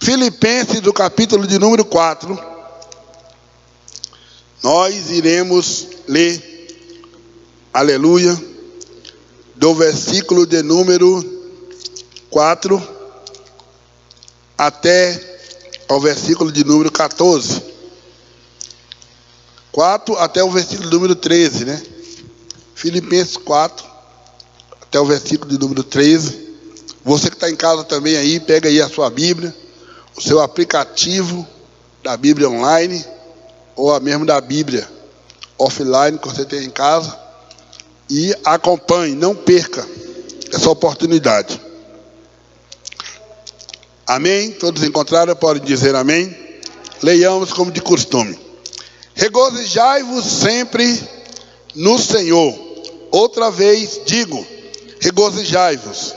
Filipenses, do capítulo de número 4, nós iremos ler, aleluia, do versículo de número 4 até ao versículo de número 14. 4 até o versículo de número 13, né? Filipenses 4 até o versículo de número 13. Você que está em casa também aí, pega aí a sua Bíblia, o seu aplicativo da Bíblia online, ou a mesmo da Bíblia offline que você tem em casa, e acompanhe, não perca essa oportunidade. Amém? Todos encontraram, podem dizer amém? Leiamos como de costume. Regozijai-vos sempre no Senhor. Outra vez digo, regozijai-vos.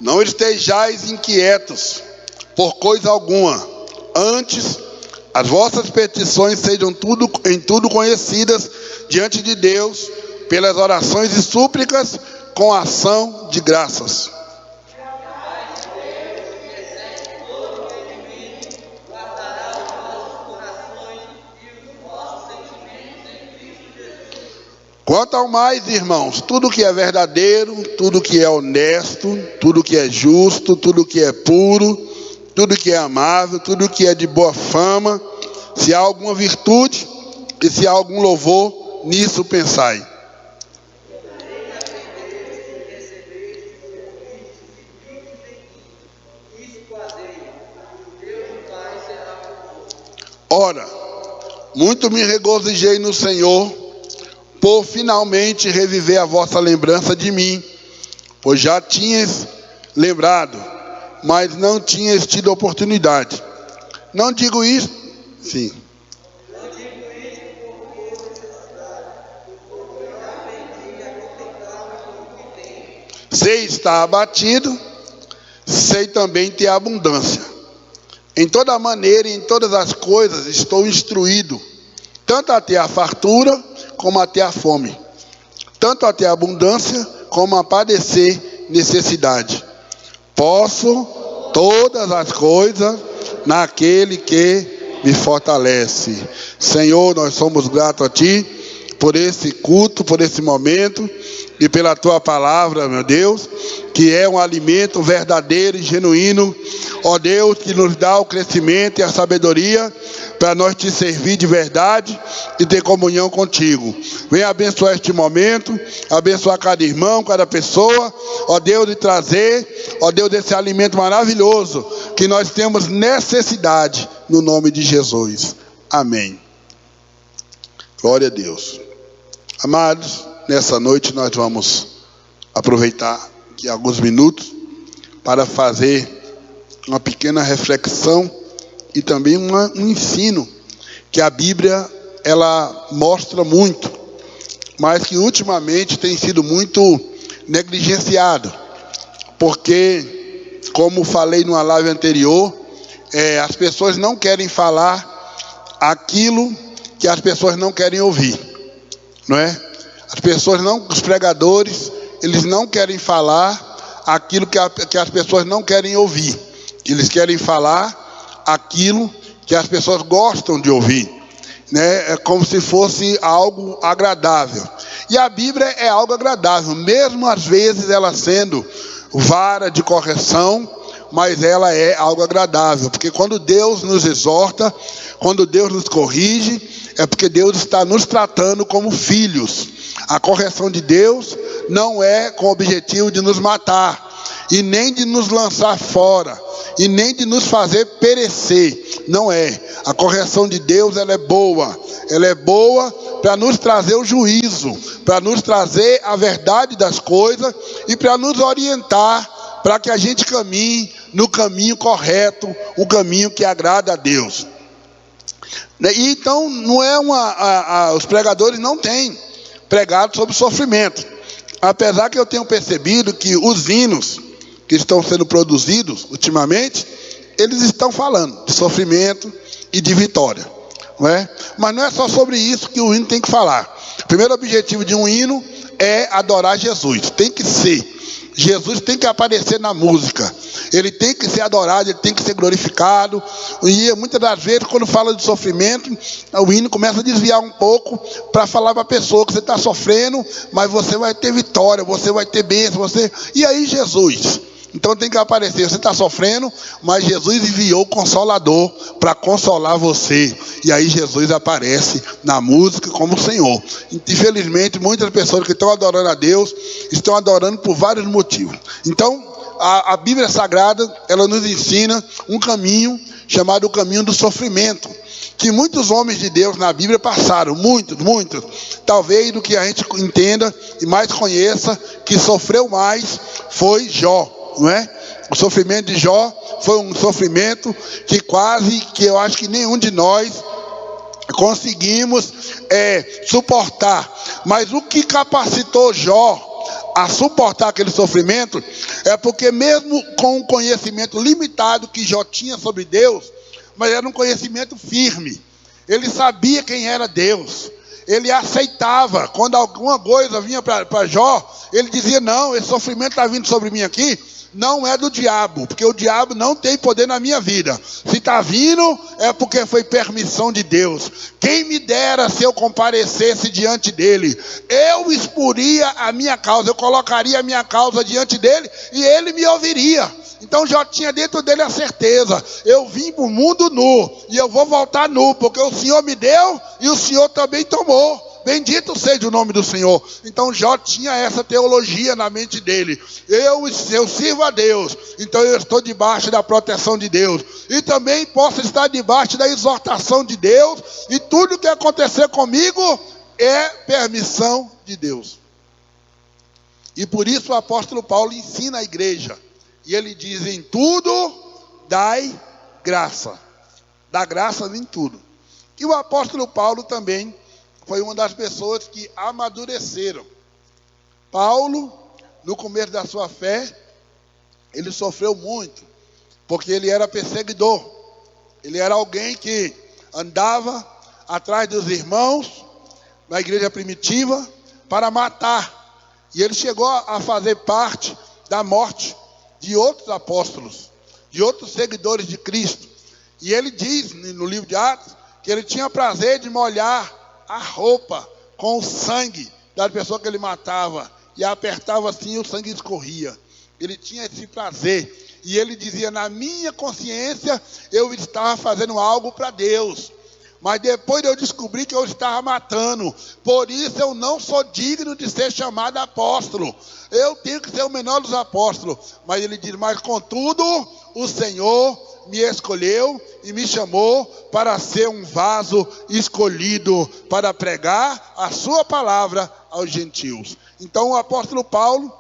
Não estejais inquietos por coisa alguma. Antes, as vossas petições sejam em tudo conhecidas diante de Deus, pelas orações e súplicas, com ação de graças. Quanto ao mais, irmãos, tudo que é verdadeiro, tudo que é honesto, tudo que é justo, tudo que é puro, tudo que é amável, tudo que é de boa fama, se há alguma virtude e se há algum louvor, nisso pensai. Ora, muito me regozijei no Senhor, por finalmente reviver a vossa lembrança de mim, pois já tinhas lembrado, mas não tinhas tido oportunidade. Não digo isso, sim. Sei estar abatido, sei também ter abundância. Em toda maneira e em todas as coisas estou instruído, tanto até a fartura como até a fome, tanto até a abundância como a padecer necessidade. Posso todas as coisas naquele que me fortalece. Senhor, nós somos gratos a Ti por esse culto, por esse momento e pela Tua palavra, meu Deus, que é um alimento verdadeiro e genuíno, ó Deus, que nos dá o crescimento e a sabedoria para nós Te servir de verdade e ter comunhão contigo. Venha abençoar este momento, abençoar cada irmão, cada pessoa, ó Deus, e trazer, ó Deus, esse alimento maravilhoso que nós temos necessidade, no nome de Jesus. Amém. Glória a Deus. Amados, nessa noite nós vamos aproveitar aqui alguns minutos para fazer uma pequena reflexão e também um ensino que a Bíblia ela mostra muito, mas que ultimamente tem sido muito negligenciado, porque, como falei numa live anterior, as pessoas não querem falar aquilo que as pessoas não querem ouvir, não é? As pessoas não, os pregadores, eles não querem falar aquilo que as pessoas não querem ouvir. Eles querem falar aquilo que as pessoas gostam de ouvir, né? É como se fosse algo agradável. E a Bíblia é algo agradável, mesmo às vezes ela sendo vara de correção, mas ela é algo agradável, porque quando Deus nos exorta, quando Deus nos corrige, é porque Deus está nos tratando como filhos. A correção de Deus não é com o objetivo de nos matar, e nem de nos lançar fora, e nem de nos fazer perecer. Não é. A correção de Deus, ela é boa. Ela é boa para nos trazer o juízo, para nos trazer a verdade das coisas e para nos orientar, para que a gente caminhe no caminho correto, o caminho que agrada a Deus. E então, não é os pregadores não têm pregado sobre sofrimento. Apesar que eu tenho percebido que os hinos que estão sendo produzidos ultimamente, eles estão falando de sofrimento e de vitória, não é? Mas não é só sobre isso que o hino tem que falar. primeiro objetivo de um hino é adorar Jesus. Tem que ser. Jesus tem que aparecer na música. Ele tem que ser adorado, ele tem que ser glorificado. E muitas das vezes, quando fala de sofrimento, o hino começa a desviar um pouco para falar para a pessoa que você está sofrendo, mas você vai ter vitória, você vai ter bênção, E aí Jesus... Então tem que aparecer, você está sofrendo, mas Jesus enviou o Consolador para consolar você. E aí Jesus aparece na música como o Senhor. Infelizmente, muitas pessoas que estão adorando a Deus, estão adorando por vários motivos. Então, a Bíblia Sagrada, ela nos ensina um caminho chamado o caminho do sofrimento, que muitos homens de Deus na Bíblia passaram, muitos. Talvez do que a gente entenda e mais conheça, que sofreu mais, foi Jó. Não é? O sofrimento de Jó foi um sofrimento que eu acho que nenhum de nós conseguimos suportar. Mas o que capacitou Jó a suportar aquele sofrimento é porque mesmo com o conhecimento limitado que Jó tinha sobre Deus, mas era um conhecimento firme. Ele sabia quem era Deus. Ele aceitava. Quando alguma coisa vinha para Jó, ele dizia: não, esse sofrimento está vindo sobre mim aqui, não é do diabo, porque o diabo não tem poder na minha vida. Se está vindo, é porque foi permissão de Deus. Quem me dera se eu comparecesse diante dele, eu exporia a minha causa, eu colocaria a minha causa diante dele e ele me ouviria. Então já tinha dentro dele a certeza: eu vim para o mundo nu e eu vou voltar nu, porque o Senhor me deu e o Senhor também tomou. Bendito seja o nome do Senhor. Então Jó tinha essa teologia na mente dele: eu sirvo a Deus, então eu estou debaixo da proteção de Deus, e também posso estar debaixo da exortação de Deus, e tudo que acontecer comigo é permissão de Deus. E por isso o apóstolo Paulo ensina a igreja, e ele diz: em tudo dai graça. Dá graça em tudo. E o apóstolo Paulo também foi uma das pessoas que amadureceram. Paulo, no começo da sua fé, ele sofreu muito, porque ele era perseguidor. Ele era alguém que andava atrás dos irmãos na igreja primitiva para matar. E ele chegou a fazer parte da morte de outros apóstolos, de outros seguidores de Cristo. E ele diz no livro de Atos que ele tinha prazer de molhar a roupa com o sangue da pessoa que ele matava, e apertava assim e o sangue escorria. Ele tinha esse prazer, e ele dizia: na minha consciência eu estava fazendo algo para Deus, mas depois eu descobri que eu estava matando, por isso eu não sou digno de ser chamado apóstolo, eu tenho que ser o menor dos apóstolos. Mas ele diz: mas contudo o Senhor me escolheu e me chamou para ser um vaso escolhido para pregar a sua palavra aos gentios. Então o apóstolo Paulo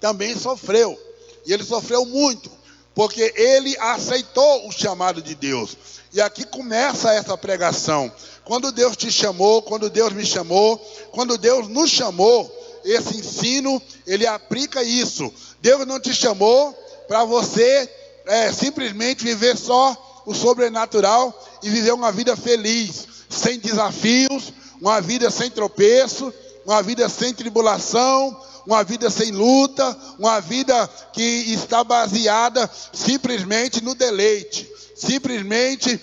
também sofreu, e ele sofreu muito, porque ele aceitou o chamado de Deus. E aqui começa essa pregação. Quando Deus te chamou, quando Deus me chamou, quando Deus nos chamou, esse ensino, ele aplica isso. Deus não te chamou para você simplesmente viver só o sobrenatural e viver uma vida feliz, sem desafios, uma vida sem tropeço, uma vida sem tribulação, uma vida sem luta, uma vida que está baseada simplesmente no deleite, simplesmente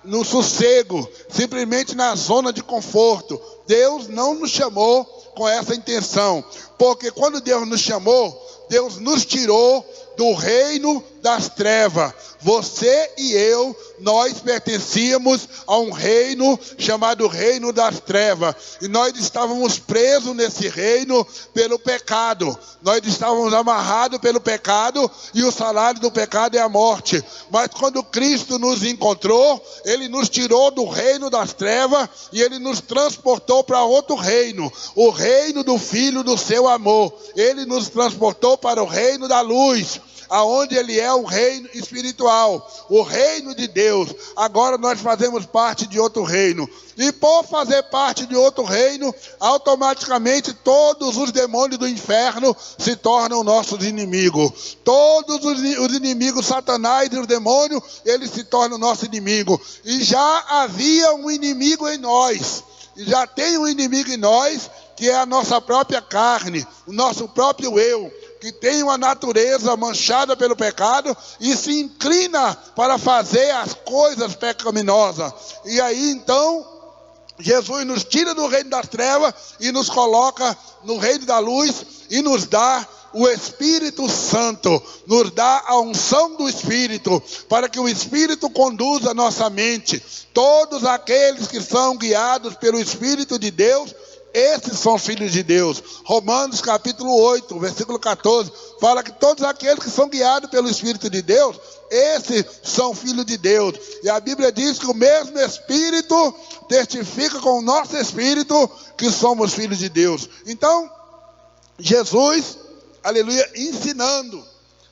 no sossego, simplesmente na zona de conforto. Deus não nos chamou com essa intenção, porque quando Deus nos chamou, Deus nos tirou do reino das trevas. Você e eu, nós pertencíamos a um reino chamado reino das trevas, e nós estávamos presos nesse reino pelo pecado. Nós estávamos amarrados pelo pecado, e o salário do pecado é a morte. Mas quando Cristo nos encontrou, ele nos tirou do reino das trevas e ele nos transportou para outro reino, o reino do Filho do seu amor. Ele nos transportou para o reino da luz, aonde ele é o reino espiritual, o reino de Deus. Agora nós fazemos parte de outro reino, e por fazer parte de outro reino, automaticamente todos os demônios do inferno se tornam nossos inimigos. Todos os inimigos, Satanás e os demônios, eles se tornam nosso inimigo. E já havia um inimigo em nós, e já tem um inimigo em nós, que é a nossa própria carne, o nosso próprio eu, que tem uma natureza manchada pelo pecado e se inclina para fazer as coisas pecaminosas. E aí então Jesus nos tira do reino das trevas e nos coloca no reino da luz e nos dá o Espírito Santo, nos dá a unção do Espírito, para que o Espírito conduza a nossa mente. Todos aqueles que são guiados pelo Espírito de Deus, esses são filhos de Deus. Romanos capítulo 8, versículo 14, fala que todos aqueles que são guiados pelo Espírito de Deus, esses são filhos de Deus. E a Bíblia diz que o mesmo Espírito testifica com o nosso Espírito que somos filhos de Deus. Então, Jesus, aleluia, ensinando.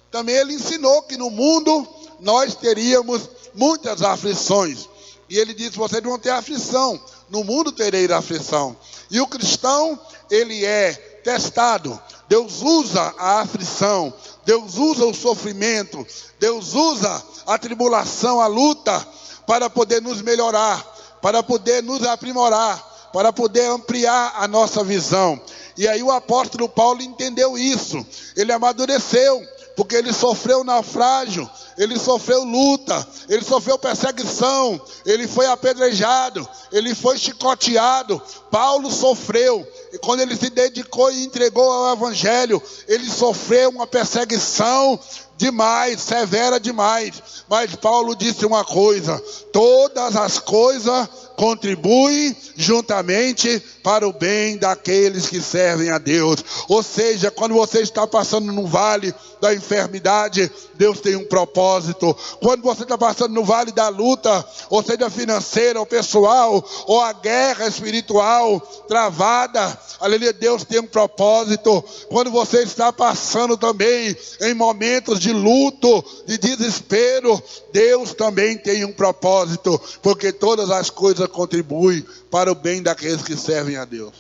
Também ele ensinou que no mundo nós teríamos muitas aflições. E ele disse, vocês vão ter aflição. No mundo tereis aflição. E o cristão, ele é testado. Deus usa a aflição. Deus usa o sofrimento. Deus usa a tribulação, a luta, para poder nos melhorar, para poder nos aprimorar, para poder ampliar a nossa visão. E aí o apóstolo Paulo entendeu isso. Ele amadureceu, porque ele sofreu naufrágio, ele sofreu luta, ele sofreu perseguição, ele foi apedrejado, ele foi chicoteado. Paulo sofreu, e quando ele se dedicou e entregou ao evangelho, ele sofreu uma perseguição demais, severa demais. Mas Paulo disse uma coisa: todas as coisas contribuem juntamente para o bem daqueles que servem a Deus. Ou seja, quando você está passando no vale da enfermidade, Deus tem um propósito. Quando você está passando no vale da luta, ou seja financeira, ou pessoal, ou a guerra espiritual travada, aleluia, Deus tem um propósito. Quando você está passando também em momentos de luto, de desespero, Deus também tem um propósito, porque todas as coisas contribuem para o bem daqueles que servem a Deus.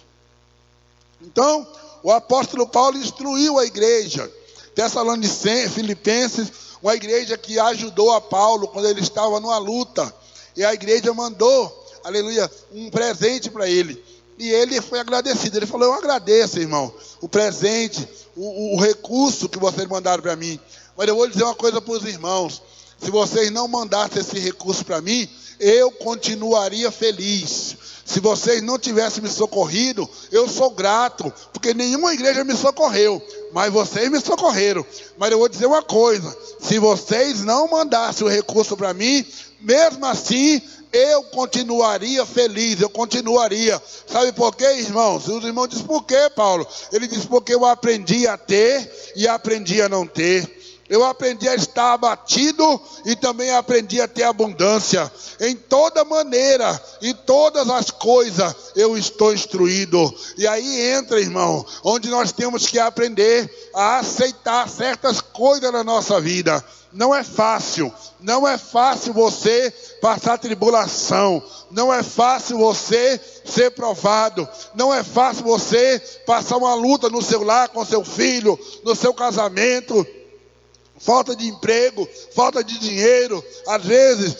Então, o apóstolo Paulo instruiu a igreja Tessalonicenses, Filipenses, uma igreja que ajudou a Paulo quando ele estava numa luta. E a igreja mandou, aleluia, um presente para ele. E ele foi agradecido. Ele falou, eu agradeço, irmão, o presente, o recurso que vocês mandaram para mim. Mas eu vou dizer uma coisa para os irmãos. Se vocês não mandassem esse recurso para mim, eu continuaria feliz. Se vocês não tivessem me socorrido, eu sou grato, porque nenhuma igreja me socorreu, mas vocês me socorreram. Mas eu vou dizer uma coisa, se vocês não mandassem o recurso para mim, mesmo assim, eu continuaria feliz, eu continuaria. Sabe por quê, irmãos? Os irmãos dizem, por quê, Paulo? Ele diz, porque eu aprendi a ter e aprendi a não ter. Eu aprendi a estar abatido e também aprendi a ter abundância. Em toda maneira, em todas as coisas, eu estou instruído. E aí entra, irmão, onde nós temos que aprender a aceitar certas coisas na nossa vida. Não é fácil você passar tribulação. Não é fácil você ser provado. Não é fácil você passar uma luta no seu lar, com seu filho, no seu casamento. Falta de emprego, falta de dinheiro, às vezes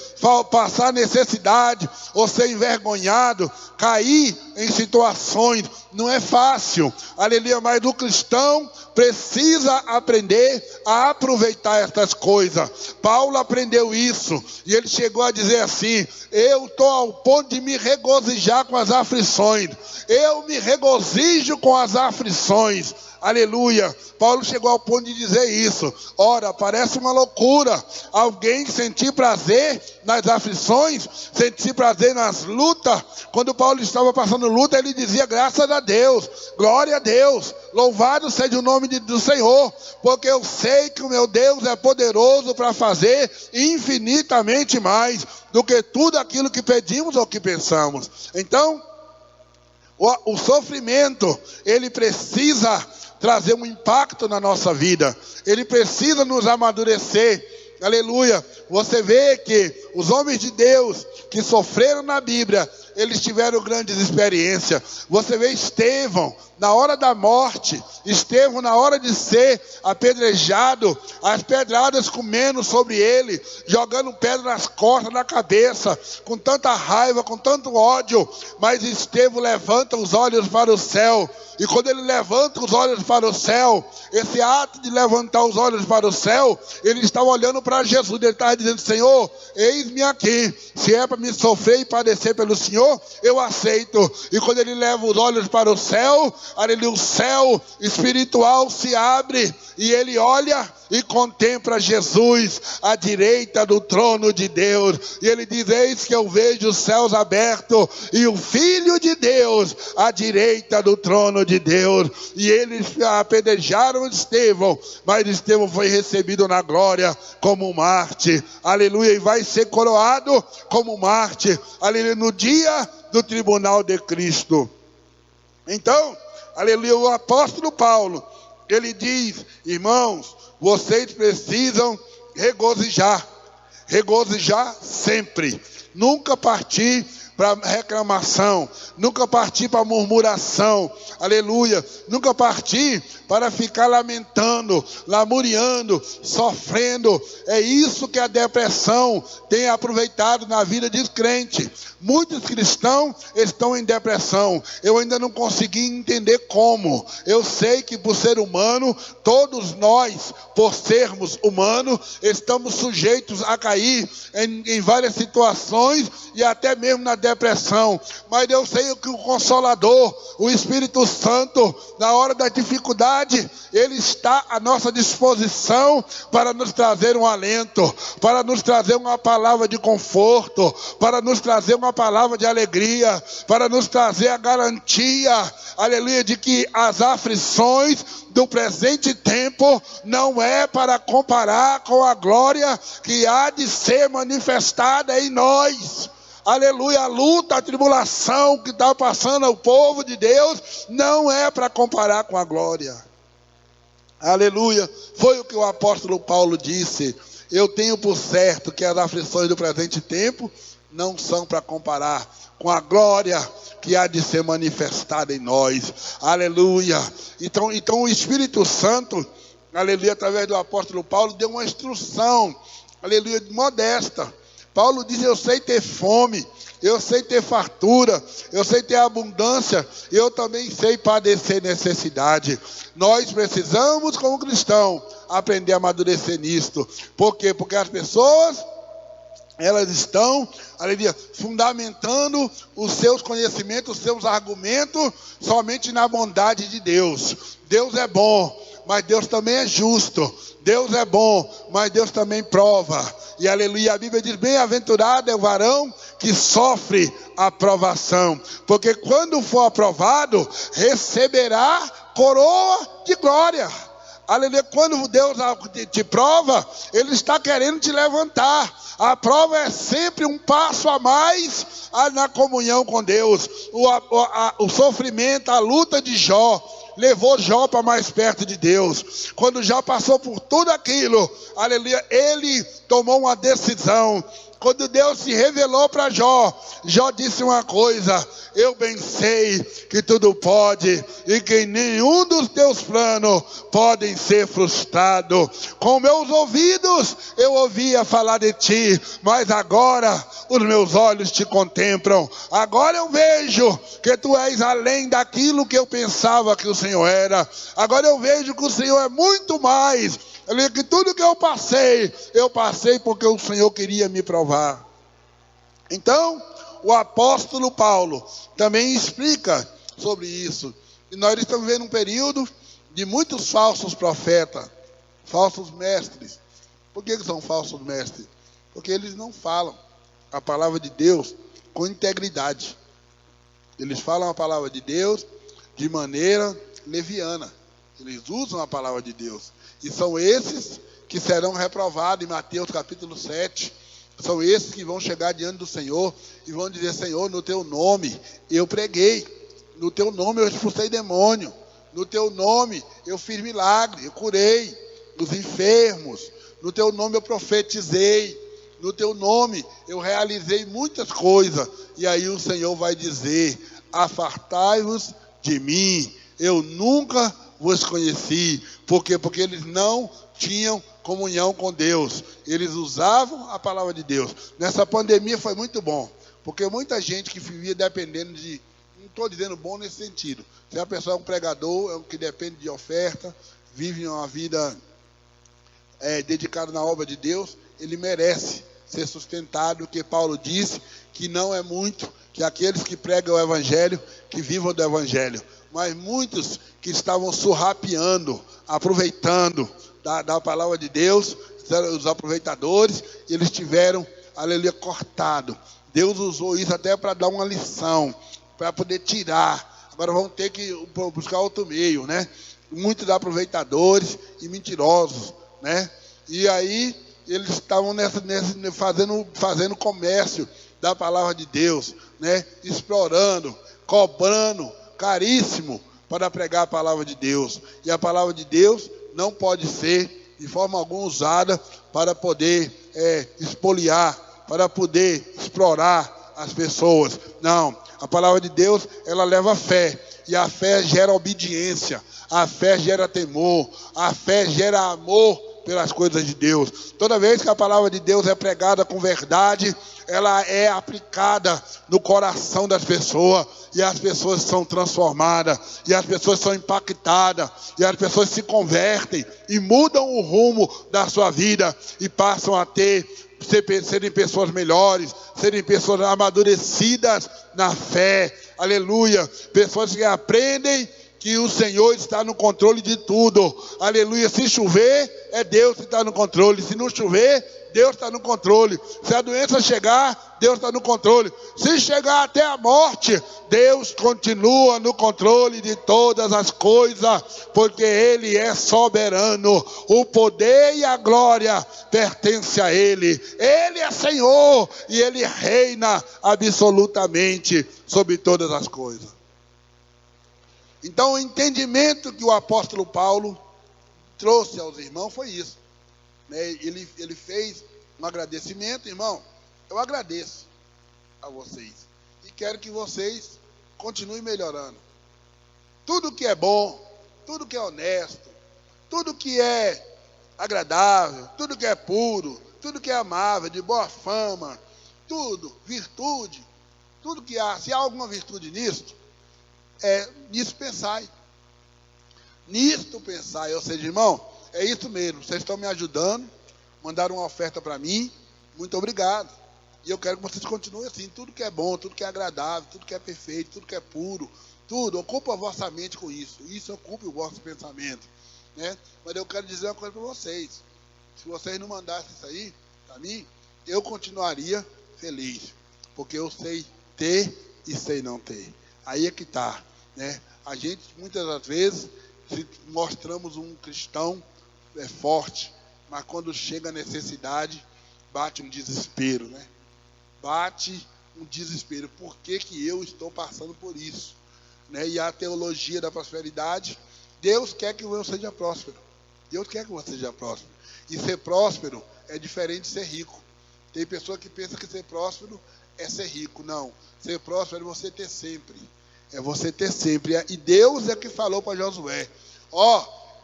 passar necessidade, ou ser envergonhado, cair em situações, não é fácil, aleluia, mas o cristão precisa aprender a aproveitar estas coisas. Paulo aprendeu isso, e ele chegou a dizer assim, eu estou ao ponto de me regozijar com as aflições, eu me regozijo com as aflições. Aleluia, Paulo chegou ao ponto de dizer isso. Ora, parece uma loucura alguém sentir prazer nas aflições, sentir prazer nas lutas. Quando Paulo estava passando luta, ele dizia, graças a Deus, glória a Deus, louvado seja o nome do Senhor, porque eu sei que o meu Deus é poderoso para fazer infinitamente mais do que tudo aquilo que pedimos ou que pensamos. Então, o sofrimento, ele precisa trazer um impacto na nossa vida. Ele precisa nos amadurecer. Aleluia. Você vê que os homens de Deus que sofreram na Bíblia, eles tiveram grandes experiências. Você vê Estevão, na hora da morte, Estevão, na hora de ser apedrejado, as pedradas comendo sobre ele, jogando pedra nas costas, na cabeça, com tanta raiva, com tanto ódio, mas Estevão levanta os olhos para o céu, e quando ele levanta os olhos para o céu, esse ato de levantar os olhos para o céu, ele estava olhando para Jesus, ele estava dizendo: Senhor, eis-me aqui, se é para me sofrer e padecer pelo Senhor, eu aceito. E quando ele leva os olhos para o céu, ali o céu espiritual se abre, e ele olha e contempla Jesus à direita do trono de Deus, e ele diz: eis que eu vejo os céus abertos, e o Filho de Deus à direita do trono de Deus. E eles apedrejaram Estevão, mas Estevão foi recebido na glória como mártir, aleluia, e vai ser coroado como mártir, aleluia, no dia do tribunal de Cristo. Então, aleluia, o apóstolo Paulo, ele diz: irmãos, vocês precisam regozijar sempre, nunca partir para reclamação, nunca partir para murmuração, aleluia, nunca partir para ficar lamentando, lamuriando, sofrendo. É isso que a depressão tem aproveitado na vida de crente. Muitos cristãos estão em depressão. Eu ainda não consegui entender como. Eu sei que por ser humano, todos nós, por sermos humanos, estamos sujeitos a cair em várias situações e até mesmo na depressão. Mas eu sei que o Consolador, o Espírito Santo, na hora da dificuldade, ele está à nossa disposição para nos trazer um alento, para nos trazer uma palavra de conforto, para nos trazer uma palavra de alegria, para nos trazer a garantia, aleluia, de que as aflições do presente tempo não é para comparar com a glória que há de ser manifestada em nós. Aleluia, a luta, a tribulação que está passando ao povo de Deus não é para comparar com a glória. Aleluia, foi o que o apóstolo Paulo disse: eu tenho por certo que as aflições do presente tempo não são para comparar com a glória que há de ser manifestada em nós. Aleluia. Então o Espírito Santo, aleluia, através do apóstolo Paulo, deu uma instrução, aleluia, modesta. Paulo diz: eu sei ter fome, eu sei ter fartura, eu sei ter abundância, eu também sei padecer necessidade. Nós precisamos, como cristão, aprender a amadurecer nisto. Por quê? Porque as pessoas, elas estão, aleluia, fundamentando os seus conhecimentos, os seus argumentos, somente na bondade de Deus. Deus é bom, mas Deus também é justo. Deus é bom, mas Deus também prova. E aleluia, a Bíblia diz: bem-aventurado é o varão que sofre a provação, porque quando for aprovado, receberá coroa de glória. Aleluia, quando Deus te prova, Ele está querendo te levantar. A prova é sempre um passo a mais na comunhão com Deus. O sofrimento, a luta de Jó, levou Jó para mais perto de Deus. Quando Jó passou por tudo aquilo, aleluia, ele tomou uma decisão. Quando Deus se revelou para Jó, Jó disse uma coisa: eu bem sei que tudo pode e que nenhum dos teus planos podem ser frustrados. Com meus ouvidos eu ouvia falar de ti, mas agora os meus olhos te contemplam. Agora eu vejo que tu és além daquilo que eu pensava que o Senhor era. Agora eu vejo que o Senhor é muito mais. Que tudo que eu passei porque o Senhor queria me provar. Então, o apóstolo Paulo também explica sobre isso. E nós estamos vendo um período de muitos falsos profetas, falsos mestres. Por que são falsos mestres? Porque eles não falam a palavra de Deus com integridade. Eles falam a palavra de Deus de maneira leviana. Eles usam a palavra de Deus. E são esses que serão reprovados em Mateus capítulo 7. São esses que vão chegar diante do Senhor e vão dizer: Senhor, no teu nome eu preguei, no teu nome eu expulsei demônio, no teu nome eu fiz milagre, eu curei os enfermos, no teu nome eu profetizei, no teu nome eu realizei muitas coisas. E aí o Senhor vai dizer: afastai-vos de mim, eu nunca vos conheci. Por quê? Porque eles não tinham comunhão com Deus. Eles usavam a palavra de Deus. Nessa pandemia foi muito bom, porque muita gente que vivia dependendo de... Não estou dizendo bom nesse sentido. Se a pessoa é um pregador, é um que depende de oferta, vive uma vida dedicada na obra de Deus, ele merece ser sustentado, porque Paulo disse que não é muito que aqueles que pregam o evangelho, que vivam do evangelho. Mas muitos que estavam surrapiando, aproveitando da palavra de Deus, os aproveitadores, eles tiveram, aleluia, cortado. Deus usou isso até para dar uma lição, para poder tirar. Agora vamos ter que buscar outro meio, né? Muitos aproveitadores e mentirosos, né? E aí eles estavam fazendo comércio da palavra de Deus, né? Explorando, cobrando caríssimo para pregar a palavra de Deus. E a palavra de Deus não pode ser de forma alguma usada para poder espoliar, para poder explorar as pessoas. Não, a palavra de Deus, ela leva fé, e a fé gera obediência, a fé gera temor, a fé gera amor pelas coisas de Deus. Toda vez que a palavra de Deus é pregada com verdade, ela é aplicada no coração das pessoas, e as pessoas são transformadas, e as pessoas são impactadas, e as pessoas se convertem e mudam o rumo da sua vida e passam a serem pessoas melhores, serem pessoas amadurecidas na fé, aleluia, pessoas que aprendem que o Senhor está no controle de tudo, aleluia. Se chover, é Deus que está no controle. Se não chover, Deus está no controle. Se a doença chegar, Deus está no controle. Se chegar até a morte, Deus continua no controle de todas as coisas, porque Ele é soberano. O poder e a glória pertencem a Ele. Ele é Senhor e Ele reina absolutamente sobre todas as coisas. Então, o entendimento que o apóstolo Paulo trouxe aos irmãos foi isso, né? Ele fez um agradecimento. Irmão, eu agradeço a vocês e quero que vocês continuem melhorando. Tudo que é bom, tudo que é honesto, tudo que é agradável, tudo que é puro, tudo que é amável, de boa fama, tudo, virtude, tudo que há, se há alguma virtude nisto, nisso pensai. Nisto pensai. Ou seja, irmão, é isso mesmo. Vocês estão me ajudando, mandaram uma oferta para mim. Muito obrigado. E eu quero que vocês continuem assim. Tudo que é bom, tudo que é agradável, tudo que é perfeito, tudo que é puro, tudo, ocupa a vossa mente com isso. Isso ocupe o vosso pensamento, né? Mas eu quero dizer uma coisa para vocês. Se vocês não mandassem isso aí para mim, eu continuaria feliz. Porque eu sei ter e sei não ter. Aí é que está, né? A gente, muitas das vezes, mostramos um cristão forte, mas quando chega a necessidade, bate um desespero, né? Bate um desespero. Por que eu estou passando por isso? Né? E a teologia da prosperidade, Deus quer que eu seja próspero. Deus quer que você seja próspero. E ser próspero é diferente de ser rico. Tem pessoa que pensa que ser próspero é ser rico. Não. Ser próspero é você ter sempre. É você ter sempre. E Deus é que falou para Josué: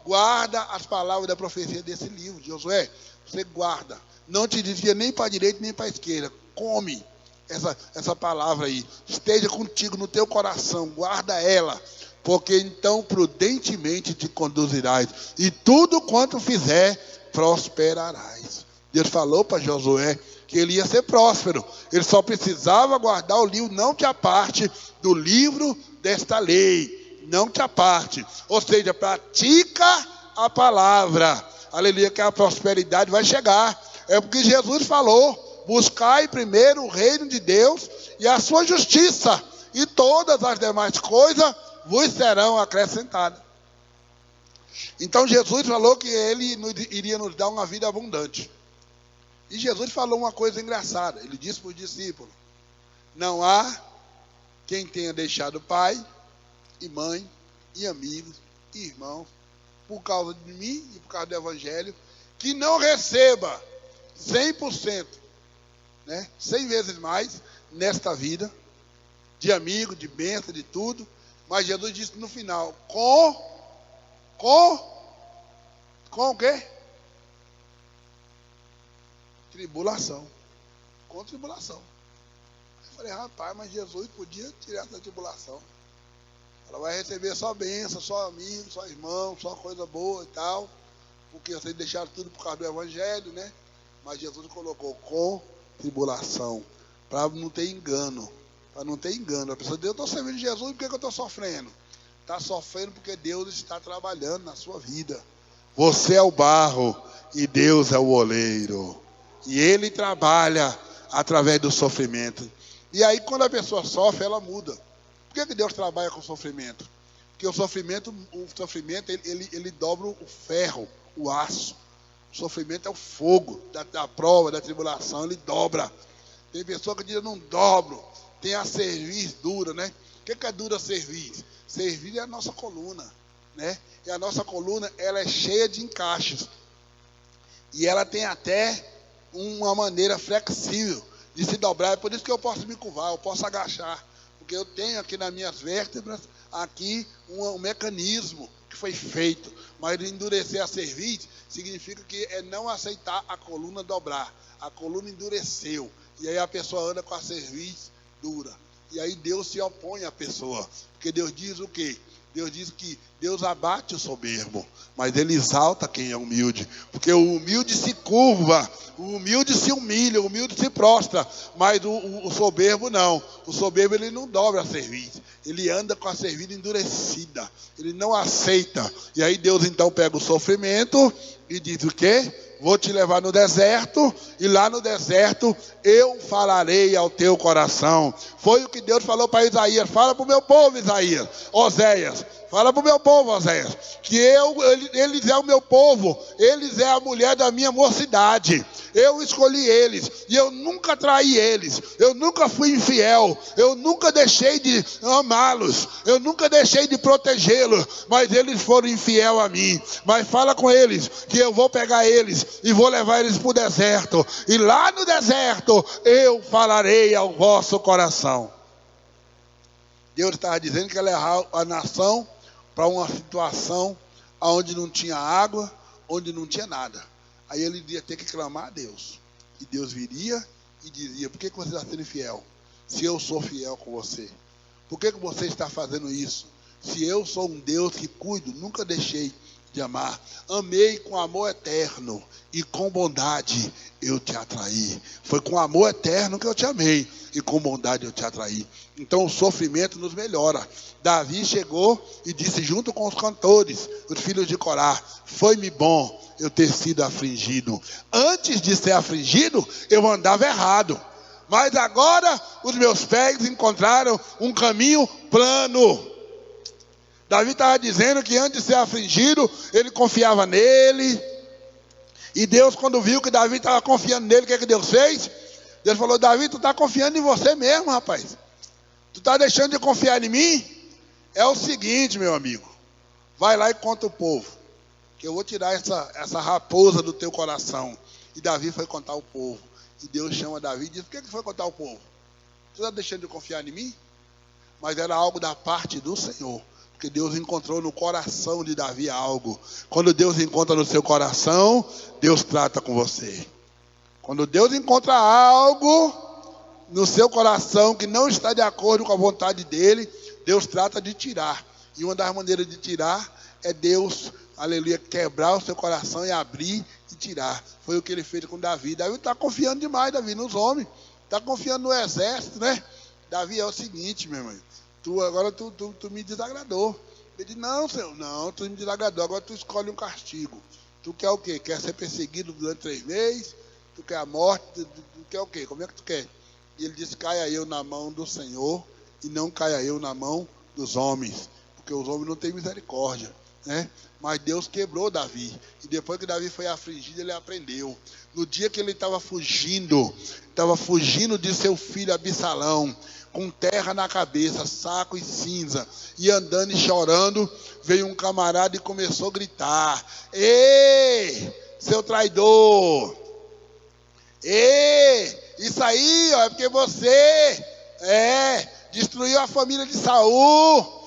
guarda as palavras da profecia desse livro. Josué, você guarda. Não te desvia nem para a direita nem para a esquerda. Come essa palavra aí. Esteja contigo no teu coração. Guarda ela. Porque então prudentemente te conduzirás. E tudo quanto fizer, prosperarás. Deus falou para Josué que ele ia ser próspero. Ele só precisava guardar o livro, não te aparte do livro desta lei. Não te aparte. Ou seja, pratica a palavra. Aleluia, que a prosperidade vai chegar. É porque Jesus falou: buscai primeiro o reino de Deus e a sua justiça, e todas as demais coisas vos serão acrescentadas. Então Jesus falou que Ele iria nos dar uma vida abundante. E Jesus falou uma coisa engraçada. Ele disse para os discípulos: não há quem tenha deixado pai e mãe e amigos e irmãos por causa de mim e por causa do evangelho, que não receba 100%, né? 100 vezes mais nesta vida, de amigo, de bênção, de tudo, Mas Jesus disse no final, com o quê? Tribulação. Com tribulação. Eu falei, rapaz, mas Jesus podia tirar essa tribulação. Ela vai receber só bênção, só amigo, só irmão, só coisa boa e tal. Porque vocês deixaram tudo por causa do evangelho, né? Mas Jesus colocou com tribulação. Para não ter engano. Para não ter engano. A pessoa diz, eu estou servindo Jesus, por que eu estou sofrendo? Está sofrendo porque Deus está trabalhando na sua vida. Você é o barro e Deus é o oleiro. E Ele trabalha através do sofrimento. E aí quando a pessoa sofre, ela muda. Por que Deus trabalha com o sofrimento? Porque o sofrimento ele dobra o ferro, o aço. O sofrimento é o fogo da prova, da tribulação, ele dobra. Tem pessoa que diz, eu não dobro. Tem a cerviz dura, né? O que é dura a cerviz? Cerviz é a nossa coluna, né? E a nossa coluna, ela é cheia de encaixes. E ela tem até uma maneira flexível de se dobrar. É por isso que eu posso me curvar, eu posso agachar. Porque eu tenho aqui nas minhas vértebras, aqui um mecanismo que foi feito. Mas endurecer a cerviz significa que é não aceitar a coluna dobrar. A coluna endureceu. E aí a pessoa anda com a cerviz dura. E aí Deus se opõe à pessoa. Porque Deus diz o quê? Deus diz que Deus abate o soberbo, mas Ele exalta quem é humilde. Porque o humilde se curva, o humilde se humilha, o humilde se prostra. Mas o soberbo não. O soberbo ele não dobra a cerviz. Ele anda com a cerviz endurecida. Ele não aceita. E aí Deus então pega o sofrimento e diz o quê? Vou te levar no deserto, e lá no deserto eu falarei ao teu coração. Foi o que Deus falou para Isaías. Fala para o meu povo, Isaías. Oséias, fala para o meu povo, Oséias, que eles é o meu povo, eles é a mulher da minha mocidade. Eu escolhi eles, e eu nunca traí eles, eu nunca fui infiel, eu nunca deixei de amá-los, eu nunca deixei de protegê-los, mas eles foram infiel a mim. Mas fala com eles, que eu vou pegar eles, e vou levar eles para o deserto, e lá no deserto, eu falarei ao vosso coração. Deus estava dizendo que ia levar a nação para uma situação onde não tinha água, onde não tinha nada. Aí ele ia ter que clamar a Deus. E Deus viria e dizia, por que você está sendo infiel? Se eu sou fiel com você. Por que você está fazendo isso? Se eu sou um Deus que cuido, nunca deixei de amar. Amei com amor eterno e com bondade eu te atraí. Foi com amor eterno que eu te amei e com bondade eu te atraí. Então o sofrimento nos melhora. Davi chegou e disse junto com os cantores, os filhos de Corá, foi-me bom eu ter sido afligido. Antes de ser afligido, eu andava errado. Mas agora os meus pés encontraram um caminho plano. Davi estava dizendo que antes de ser afligido, ele confiava nele. E Deus, quando viu que Davi estava confiando nele, o que Deus fez? Deus falou, Davi, tu está confiando em você mesmo, rapaz. Tu está deixando de confiar em mim? É o seguinte, meu amigo. Vai lá e conta o povo. Que eu vou tirar essa raposa do teu coração. E Davi foi contar ao povo. E Deus chama Davi e diz, por que foi contar ao povo? Tu está deixando de confiar em mim? Mas era algo da parte do Senhor. Porque Deus encontrou no coração de Davi algo. Quando Deus encontra no seu coração, Deus trata com você. Quando Deus encontra algo no seu coração que não está de acordo com a vontade dele, Deus trata de tirar. E uma das maneiras de tirar é Deus, aleluia, quebrar o seu coração e abrir e tirar. Foi o que ele fez com Davi. Davi está confiando demais, Davi, nos homens. Está confiando no exército, né? Davi, é o seguinte, meu irmão. Agora tu me desagradou. Ele disse, não, Senhor, não, tu me desagradou. Agora tu escolhe um castigo. Tu quer o quê? Quer ser perseguido durante 3 meses? Tu quer a morte? Tu quer o quê? Como é que tu quer? E ele disse, caia eu na mão do Senhor e não caia eu na mão dos homens. Porque os homens não têm misericórdia, né? Mas Deus quebrou Davi. E depois que Davi foi afligido, ele aprendeu. No dia que ele estava fugindo de seu filho Absalão, com terra na cabeça, saco e cinza, e andando e chorando, veio um camarada e começou a gritar, ei, seu traidor, ei, isso aí ó, é porque você destruiu a família de Saul,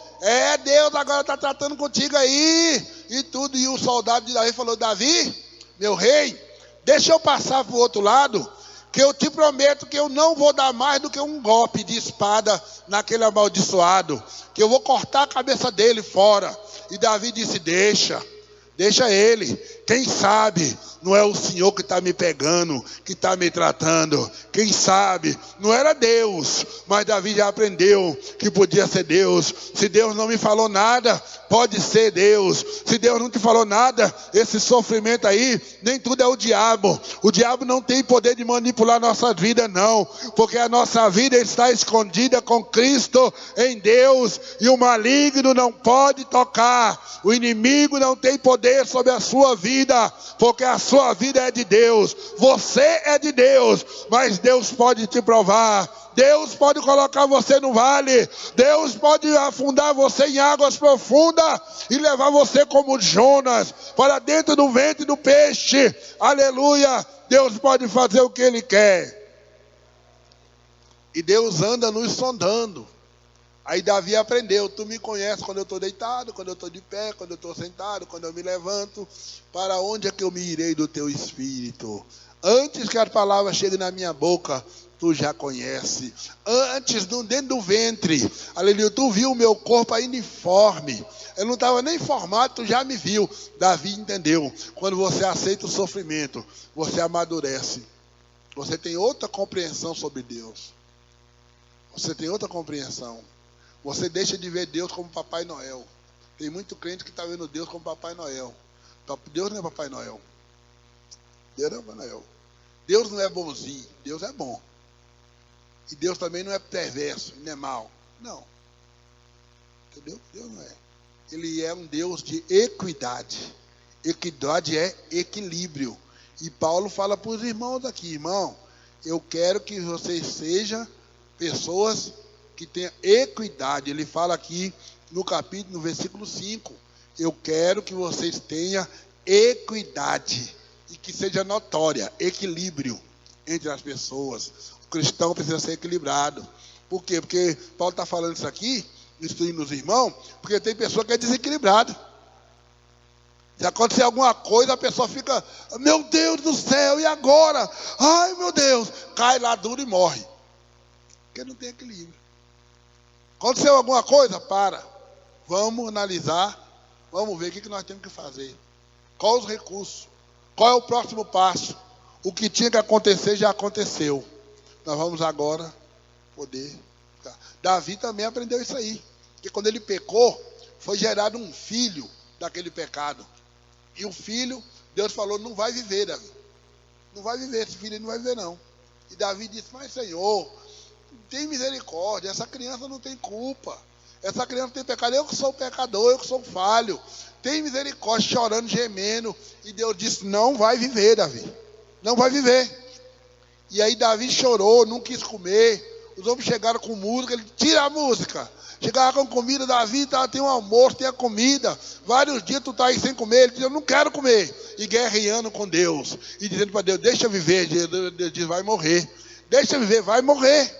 Deus agora está tratando contigo aí, e tudo. E o soldado de Davi falou: Davi, meu rei, deixa eu passar para o outro lado, que eu te prometo que eu não vou dar mais do que um golpe de espada naquele amaldiçoado, que eu vou cortar a cabeça dele fora. E Davi disse: deixa ele, quem sabe não é o Senhor que está me pegando, que está me tratando, quem sabe, não era Deus, mas Davi já aprendeu que podia ser Deus. Se Deus não me falou nada, pode ser Deus. Se Deus não te falou nada, esse sofrimento aí, nem tudo é o diabo não tem poder de manipular nossa vida não, porque a nossa vida está escondida com Cristo em Deus, e o maligno não pode tocar, o inimigo não tem poder sobre a sua vida, porque a sua vida é de Deus, você é de Deus, mas Deus pode te provar, Deus pode colocar você no vale, Deus pode afundar você em águas profundas e levar você como Jonas para dentro do ventre do peixe. Aleluia! Deus pode fazer o que Ele quer. E Deus anda nos sondando. Aí Davi aprendeu: tu me conheces quando eu estou deitado, quando eu estou de pé, quando eu estou sentado, quando eu me levanto. Para onde é que eu me irei do teu espírito? Antes que as palavras cheguem na minha boca, tu já conhece. Antes, dentro do ventre, aleluia, tu viu o meu corpo ainda informe. Eu não estava nem formado, tu já me viu. Davi entendeu. Quando você aceita o sofrimento, você amadurece. Você tem outra compreensão sobre Deus. Você tem outra compreensão. Você deixa de ver Deus como Papai Noel. Tem muito crente que está vendo Deus como Papai Noel. Deus não é Papai Noel. Deus não é Papai Noel. Deus não é bonzinho. Deus é bom. E Deus também não é perverso, não é mau. Não. Entendeu? Deus não é. Ele é um Deus de equidade. Equidade é equilíbrio. E Paulo fala para os irmãos aqui: irmão, eu quero que vocês sejam pessoas que tenham equidade. Ele fala aqui no capítulo, no versículo 5. Eu quero que vocês tenham equidade. E que seja notória, equilíbrio entre as pessoas. O cristão precisa ser equilibrado. Por quê? Porque Paulo está falando isso aqui, instruindo os irmãos, porque tem pessoa que é desequilibrada. Se acontecer alguma coisa, a pessoa fica: meu Deus do céu, e agora? Ai, meu Deus, cai lá duro e morre. Porque não tem equilíbrio. Aconteceu alguma coisa? Para. Vamos analisar, vamos ver o que nós temos que fazer. Qual os recursos? Qual é o próximo passo? O que tinha que acontecer já aconteceu. Nós vamos agora poder ficar. Davi também aprendeu isso aí. Porque quando ele pecou, foi gerado um filho daquele pecado. E o filho, Deus falou: não vai viver, Davi. Não vai viver, esse filho não vai viver não. E Davi disse: mas Senhor, tem misericórdia, essa criança não tem culpa. Essa criança tem pecado, eu que sou pecador, eu que sou falho. Tem misericórdia, chorando, gemendo. E Deus disse: não vai viver, Davi. Não vai viver. E aí Davi chorou, não quis comer. Os homens chegaram com música, ele: tira a música. Chegaram com comida: Davi, tem um almoço, tem a comida. Vários dias tu está aí sem comer. Ele disse: eu não quero comer. E guerreando com Deus. E dizendo para Deus: deixa eu viver. Deus diz: vai morrer. Deixa eu viver, vai morrer.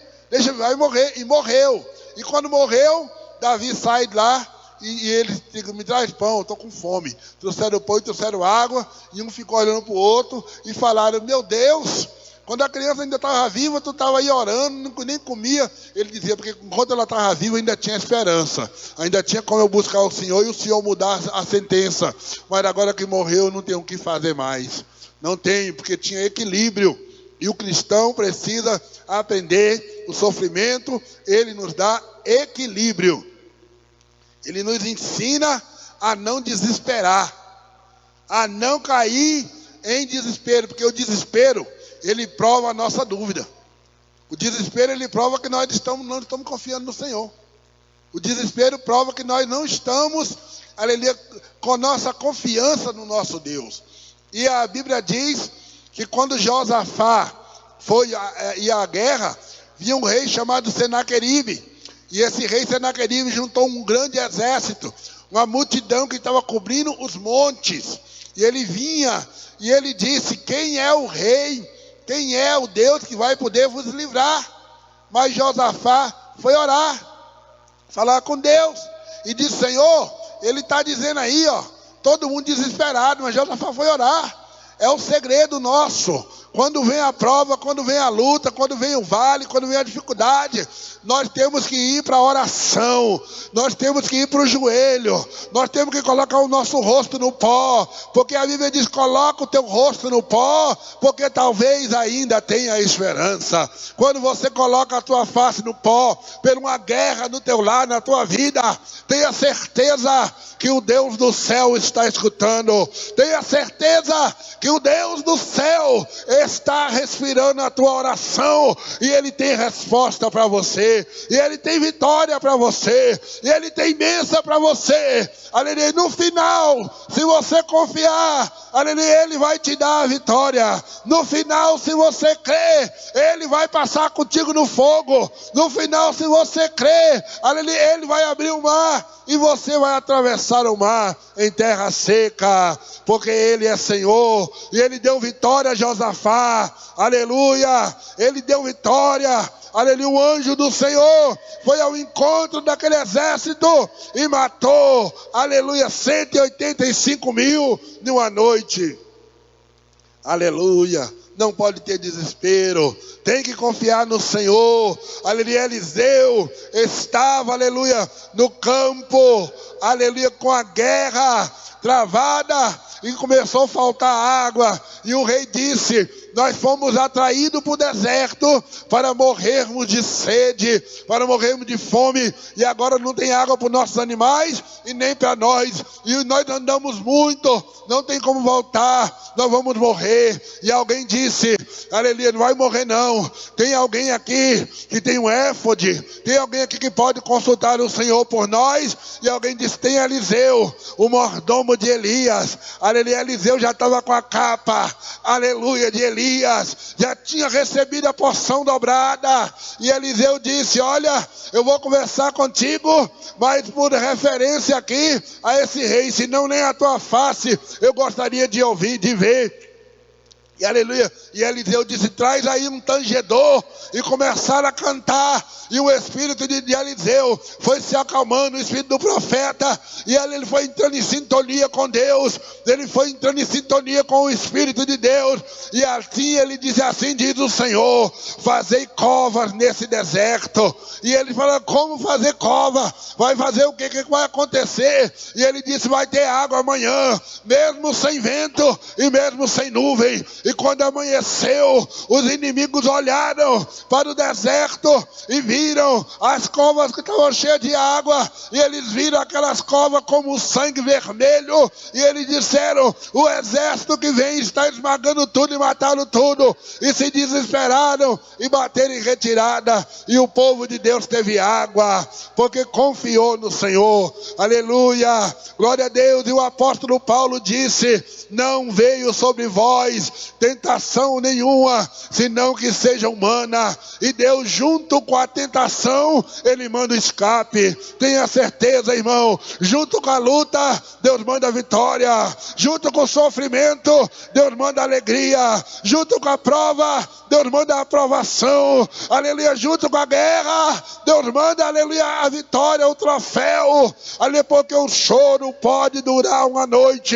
Vai morrer. E morreu. E quando morreu, Davi sai de lá. E eles dizem: me traz pão, eu estou com fome. Trouxeram pão e trouxeram água. E um ficou olhando para o outro. E falaram: meu Deus, quando a criança ainda estava viva, tu estava aí orando, nem comia. Ele dizia: porque enquanto ela estava viva, ainda tinha esperança. Ainda tinha como eu buscar o Senhor e o Senhor mudar a sentença. Mas agora que morreu, não tem o que fazer mais. Não tem, porque tinha equilíbrio. E o cristão precisa aprender o sofrimento. Ele nos dá equilíbrio. Ele nos ensina a não desesperar, a não cair em desespero, porque o desespero, ele prova a nossa dúvida. O desespero, ele prova que nós não estamos confiando no Senhor. O desespero prova que nós não estamos, aleluia, com nossa confiança no nosso Deus. E a Bíblia diz que quando Josafá foi à guerra, vinha um rei chamado Senaqueribe. E esse rei Senaqueribe juntou um grande exército, uma multidão que estava cobrindo os montes. E ele vinha e ele disse: quem é o rei? Quem é o Deus que vai poder vos livrar? Mas Josafá foi orar, falar com Deus. e disse: Senhor, ele está dizendo aí, ó, todo mundo desesperado, mas Josafá foi orar. É o segredo nosso. Quando vem a prova, quando vem a luta, quando vem o vale, quando vem a dificuldade, nós temos que ir para a oração, nós temos que ir para o joelho, nós temos que colocar o nosso rosto no pó, porque a Bíblia diz: coloca o teu rosto no pó, porque talvez ainda tenha esperança. Quando você coloca a tua face no pó, por uma guerra no teu lar, na tua vida, tenha certeza que o Deus do céu está escutando, tenha certeza que o Deus do céu está respirando a tua oração, e Ele tem resposta para você, e Ele tem vitória para você, e Ele tem bênção para você, aleluia. No final, se você confiar, aleluia, Ele vai te dar a vitória. No final, se você crer, Ele vai passar contigo no fogo. No final, se você crer, aleluia, Ele vai abrir o mar, e você vai atravessar o mar em terra seca, porque Ele é Senhor, e Ele deu vitória a Josafá, aleluia, Ele deu vitória, aleluia. O anjo do Senhor foi ao encontro daquele exército e matou, aleluia, 185 mil numa noite, aleluia. Não pode ter desespero, tem que confiar no Senhor, aleluia. Eliseu estava, aleluia, no campo, aleluia, com a guerra travada, e começou a faltar água, e o rei disse: nós fomos atraídos para o deserto para morrermos de sede, para morrermos de fome, e agora não tem água para os nossos animais e nem para nós, e nós andamos muito, não tem como voltar, nós vamos morrer. E alguém disse: aleluia, não vai morrer não, tem alguém aqui que tem um éfode, tem alguém aqui que pode consultar o Senhor por nós? E alguém disse: tem Eliseu, o mordomo de Elias. Aleluia, Eliseu já estava com a capa, aleluia, de Elias, já tinha recebido a porção dobrada, e Eliseu disse: olha, eu vou conversar contigo, mas por referência aqui a esse rei, senão nem a tua face eu gostaria de ouvir, de ver. E aleluia, e Eliseu disse: traz aí um tangedor, e começaram a cantar, e o espírito de Eliseu foi se acalmando, o espírito do profeta, e ele foi entrando em sintonia com Deus, ele foi entrando em sintonia com o Espírito de Deus, e assim ele disse: assim diz o Senhor, fazei covas nesse deserto. E ele falou: como fazer cova? Vai fazer o que vai acontecer? E ele disse: vai ter água amanhã, mesmo sem vento, e mesmo sem nuvem. E quando amanheceu, os inimigos olharam para o deserto e viram as covas que estavam cheias de água, e eles viram aquelas covas como sangue vermelho, e eles disseram: o exército que vem está esmagando tudo e matando tudo. E se desesperaram e bateram em retirada, e o povo de Deus teve água, porque confiou no Senhor, aleluia, glória a Deus. E o apóstolo Paulo disse: não veio sobre vós tentação nenhuma, senão que seja humana, e Deus, junto com a tentação, Ele manda o escape. Tenha certeza, irmão, junto com a luta, Deus manda a vitória, junto com o sofrimento, Deus manda a alegria, junto com a prova, Deus manda a aprovação, aleluia, junto com a guerra, Deus manda, aleluia, a vitória, o troféu, aleluia, porque o choro pode durar uma noite,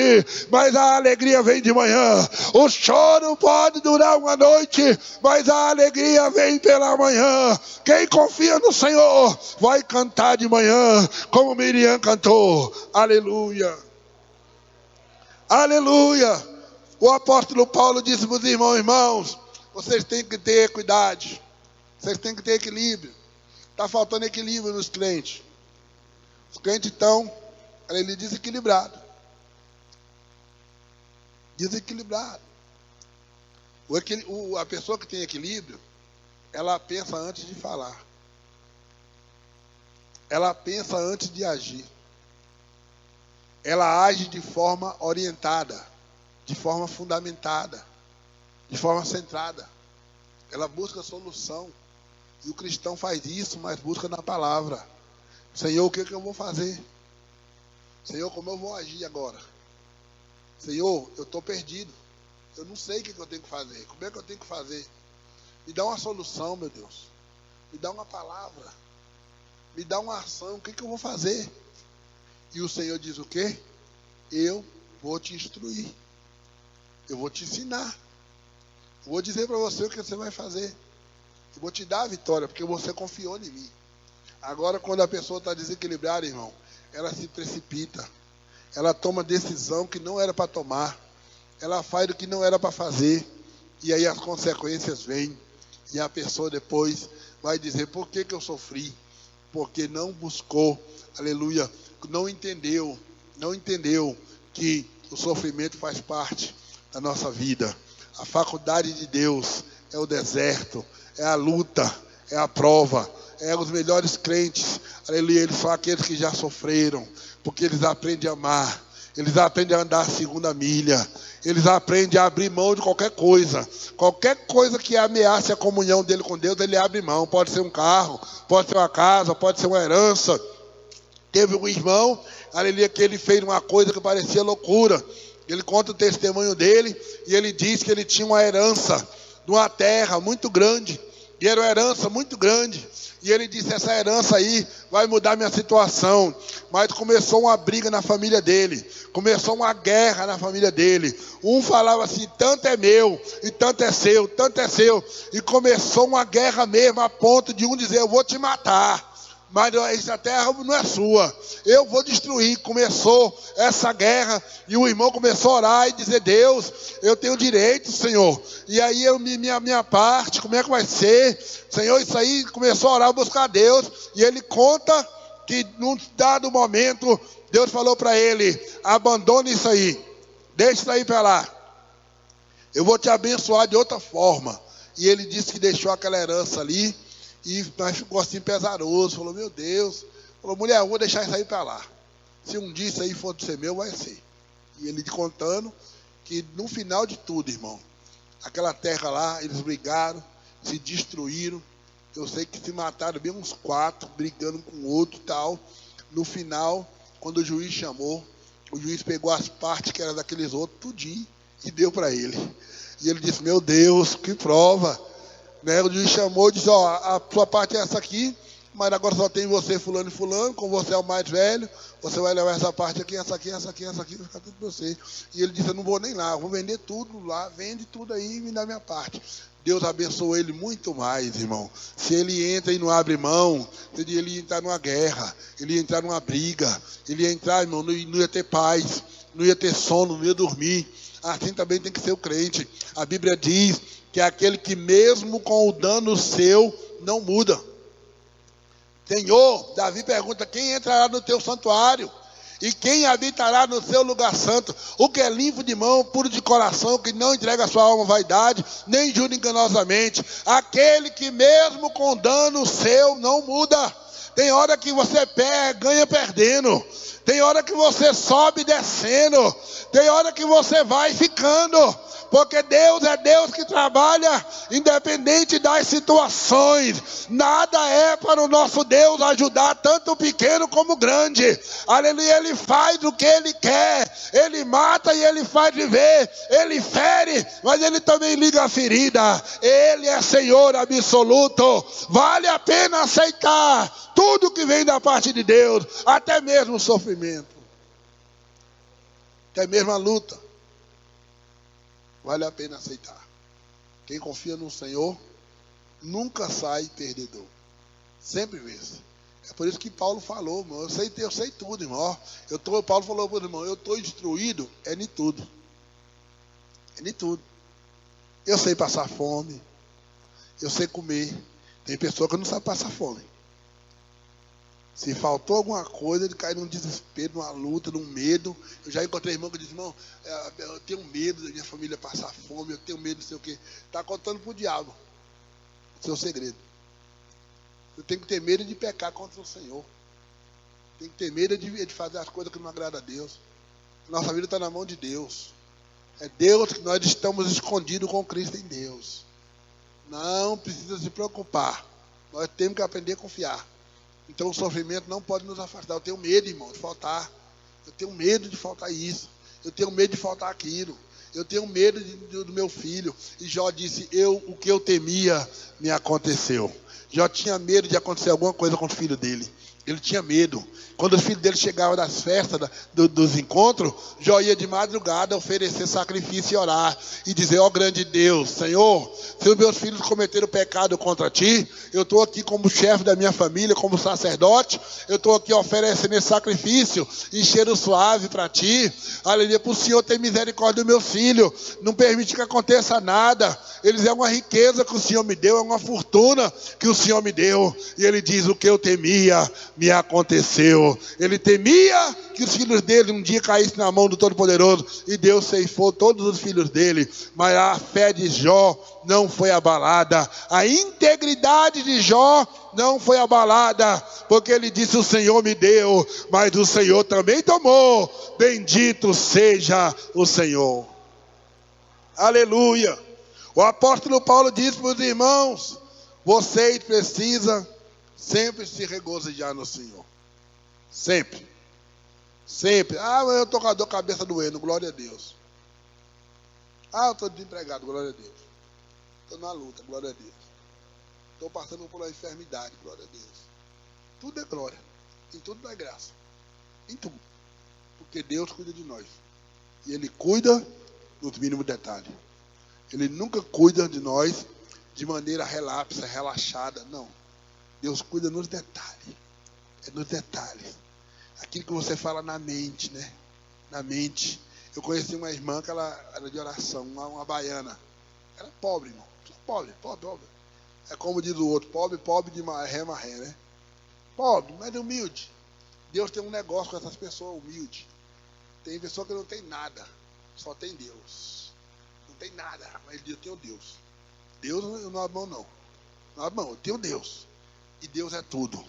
mas a alegria vem de manhã. O choro pode durar uma noite, mas a alegria vem pela manhã. Quem confia no Senhor vai cantar de manhã, como Miriam cantou, aleluia, aleluia. O apóstolo Paulo disse para os irmãos: vocês têm que ter cuidado, vocês têm que ter equilíbrio. Está faltando equilíbrio nos crentes. Os crentes estão, ele desequilibrado. Desequilibrado. A pessoa que tem equilíbrio, ela pensa antes de falar. Ela pensa antes de agir. Ela age de forma orientada, de forma fundamentada, de forma centrada. Ela busca solução. E o cristão faz isso, mas busca na palavra. Senhor, o que eu vou fazer? Senhor, como eu vou agir agora? Senhor, eu estou perdido. Eu não sei o que eu tenho que fazer. Como é que eu tenho que fazer? Me dá uma solução, meu Deus. Me dá uma palavra. Me dá uma ação. O que eu vou fazer? E o Senhor diz o quê? Eu vou te instruir. Eu vou te ensinar. Eu vou dizer para você o que você vai fazer. Eu vou te dar a vitória, porque você confiou em mim. Agora, quando a pessoa está desequilibrada, irmão, ela se precipita. Ela toma decisão que não era para tomar. Ela faz o que não era para fazer. E aí as consequências vêm. E a pessoa depois vai dizer, por que eu sofri? Porque não buscou, aleluia, não entendeu que o sofrimento faz parte da nossa vida. A faculdade de Deus é o deserto, é a luta, é a prova, é os melhores crentes, aleluia, eles são aqueles que já sofreram, porque eles aprendem a amar, eles aprendem a andar a segunda milha, eles aprendem a abrir mão de qualquer coisa que ameace a comunhão dele com Deus, ele abre mão. Pode ser um carro, pode ser uma casa, pode ser uma herança. Teve um irmão, aleluia, que ele fez uma coisa que parecia loucura. Ele conta o testemunho dele e ele diz que ele tinha uma herança de uma terra muito grande. E era uma herança muito grande. E ele disse, essa herança aí vai mudar minha situação. Mas começou uma briga na família dele. Começou uma guerra na família dele. Um falava assim, tanto é meu, e tanto é seu, tanto é seu. E começou uma guerra mesmo, a ponto de um dizer, eu vou te matar. Mas essa terra não é sua, eu vou destruir. Começou essa guerra e o irmão começou a orar e dizer, Deus, eu tenho direito, Senhor. E aí minha parte, como é que vai ser? Senhor, isso aí, começou a orar, buscar a Deus. E ele conta que num dado momento, Deus falou para ele, abandone isso aí, deixa isso aí para lá. Eu vou te abençoar de outra forma. E ele disse que deixou aquela herança ali. Mas ficou assim pesaroso, falou, meu Deus, falou, mulher, eu vou deixar isso aí para lá, se um dia isso aí for ser meu, vai ser. E ele contando que no final de tudo, irmão, aquela terra lá, eles brigaram, se destruíram, eu sei que se mataram bem uns 4, brigando com o outro e tal. No final, quando o juiz chamou, o juiz pegou as partes que eram daqueles outros, tudinho, e deu para ele. E ele disse, meu Deus, que prova. O juiz chamou e disse, ó, a sua parte é essa aqui, mas agora só tem você, fulano e fulano, como você é o mais velho, você vai levar essa parte aqui, essa aqui, essa aqui, essa aqui, vai ficar tudo para você. E ele disse, eu não vou nem lá, eu vou vender tudo lá, vende tudo aí e me dá minha parte. Deus abençoou ele muito mais, irmão. Se ele entra e não abre mão, ele ia entrar numa guerra, ele ia entrar numa briga, ele ia entrar, irmão, não ia ter paz, não ia ter sono, não ia dormir. Assim também tem que ser o crente. A Bíblia diz que é aquele que mesmo com o dano seu, não muda. Senhor, Davi pergunta, quem entrará no teu santuário? E quem habitará no seu lugar santo? O que é limpo de mão, puro de coração, que não entrega a sua alma à vaidade, nem jura enganosamente. Aquele que mesmo com dano seu, não muda. Tem hora que você ganha perdendo. Tem hora que você sobe descendo. Tem hora que você vai ficando. Porque Deus é Deus que trabalha independente das situações. Nada é para o nosso Deus ajudar tanto o pequeno como o grande. Aleluia, Ele faz o que Ele quer. Ele mata e Ele faz viver. Ele fere, mas Ele também liga a ferida. Ele é Senhor absoluto. Vale a pena aceitar tudo que vem da parte de Deus. Até mesmo o sofrimento. Até mesmo a luta. Vale a pena aceitar. Quem confia no Senhor nunca sai perdedor. Sempre vence. É por isso que Paulo falou, irmão. Eu sei tudo, irmão. Paulo falou para o irmão, eu estou instruído em tudo. Em tudo. Eu sei passar fome. Eu sei comer. Tem pessoa que não sabe passar fome. Se faltou alguma coisa, ele cai num desespero, numa luta, num medo. Eu já encontrei irmão que diz, irmão, eu tenho medo da minha família passar fome, eu tenho medo de sei o quê. Está contando para o diabo o seu segredo. Eu tenho que ter medo de pecar contra o Senhor. Tem que ter medo de fazer as coisas que não agradam a Deus. Nossa vida está na mão de Deus. É Deus que nós estamos escondidos com Cristo em Deus. Não precisa se preocupar. Nós temos que aprender a confiar. Então o sofrimento não pode nos afastar. Eu tenho medo, irmão, de faltar. Eu tenho medo de faltar isso. Eu tenho medo de faltar aquilo. Eu tenho medo do meu filho. E Jó disse, o que eu temia me aconteceu. Jó tinha medo de acontecer alguma coisa com o filho dele. Ele tinha medo. Quando os filhos dele chegavam das festas, dos encontros, Jó ia de madrugada oferecer sacrifício e orar. E dizer, ó grande Deus, Senhor, se os meus filhos cometeram pecado contra ti, eu estou aqui como chefe da minha família, como sacerdote, eu estou aqui oferecendo esse sacrifício, em cheiro suave para ti. Aleluia, para o Senhor ter misericórdia do meu filho. Não permite que aconteça nada. Eles é uma riqueza que o Senhor me deu, é uma fortuna que o Senhor me deu. E ele diz, o que eu temia, me aconteceu. Ele temia que os filhos dele um dia caíssem na mão do Todo-Poderoso, e Deus ceifou todos os filhos dele. Mas a fé de Jó não foi abalada, a integridade de Jó não foi abalada, porque ele disse, o Senhor me deu, mas o Senhor também tomou. Bendito seja o Senhor. Aleluia. O apóstolo Paulo disse para os irmãos, vocês precisam sempre se regozijar no Senhor. Sempre. Sempre. Ah, mas eu estou com a dor, cabeça doendo, glória a Deus. Ah, eu estou desempregado, glória a Deus. Estou na luta, glória a Deus. Estou passando por uma enfermidade, glória a Deus. Tudo é glória. Em tudo é graça. Em tudo. Porque Deus cuida de nós. E Ele cuida nos mínimos detalhes. Ele nunca cuida de nós de maneira relapsa, relaxada. Não. Deus cuida nos detalhes. É nos detalhes. Aquilo que você fala na mente, né? Na mente. Eu conheci uma irmã que ela era de oração, uma baiana. Era pobre, irmão. Pobre. É como diz o outro, pobre de marré, né? Pobre, mas humilde. Deus tem um negócio com essas pessoas humildes. Tem pessoa que não tem nada, só tem Deus. Não tem nada, mas eu tenho Deus. Deus eu não abro mão, não. Não abro mão, eu tenho Deus. E Deus é tudo.